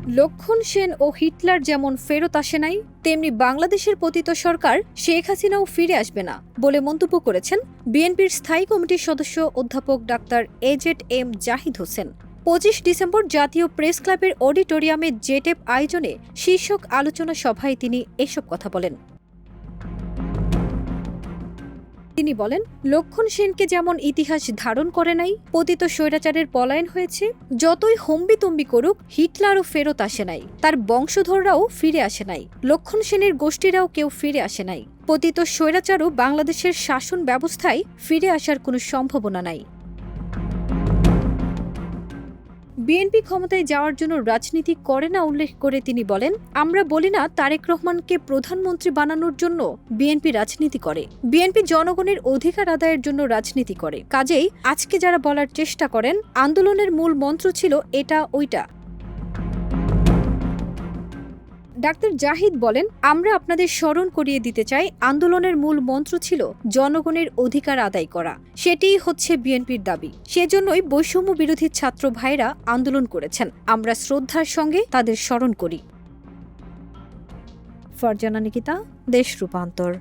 লক্ষণ সেন ও হিটলার যেমন ফেরত আসে নাই, তেমনি বাংলাদেশের পতিত সরকার শেখ হাসিনাও ফিরে আসবে না বলে মন্তব্য করেছেন বিএনপির স্থায়ী কমিটির সদস্য অধ্যাপক doctor AZM Zahid Hossain. 25 December জাতীয় প্রেস ক্লাবের অডিটোরিয়ামে জেটেপ আয়োজনে শীর্ষক আলোচনা সভায় তিনি এসব কথা বলেন। তিনি বলেন, লক্ষণ সেনকে যেমন ইতিহাস ধারণ করে নাই, পতিত স্বৈরাচারের পলায়ন হয়েছে, যতই হম্বিতম্বি করুক হিটলারও ফেরত আসে নাই, তার বংশধররাও ফিরে আসে নাই, লক্ষণ সেনের গোষ্ঠীরাও কেউ ফিরে আসে নাই। পতিত স্বৈরাচারও বাংলাদেশের শাসন ব্যবস্থায় ফিরে আসার কোনো সম্ভাবনা নাই। বিএনপি ক্ষমতায় যাওয়ার জন্য রাজনীতি করে না উল্লেখ করে তিনি বলেন, আমরা বলি না তারেক রহমানকে প্রধানমন্ত্রী বানানোর জন্য বিএনপি রাজনীতি করে। বিএনপি জনগণের অধিকার আদায়ের জন্য রাজনীতি করে। কাজেই আজকে যারা বলার চেষ্টা করেন আন্দোলনের মূল মন্ত্র ছিল এটা ওইটা। ডাক্তার জাহিদ বলেন, আমরা আপনাদের স্মরণ করিয়ে দিতে চাই আন্দোলনের মূল মন্ত্র ছিল জনগণের অধিকার আদায় করা। সেটিই হচ্ছে বিএনপির দাবি। সেজন্যই বৈষম্য বিরোধী ছাত্র ভাইরা আন্দোলন করেছেন। আমরা শ্রদ্ধার সঙ্গে তাদের স্মরণ করি। ফারজানা নিকিতা, দেশ রূপান্তর।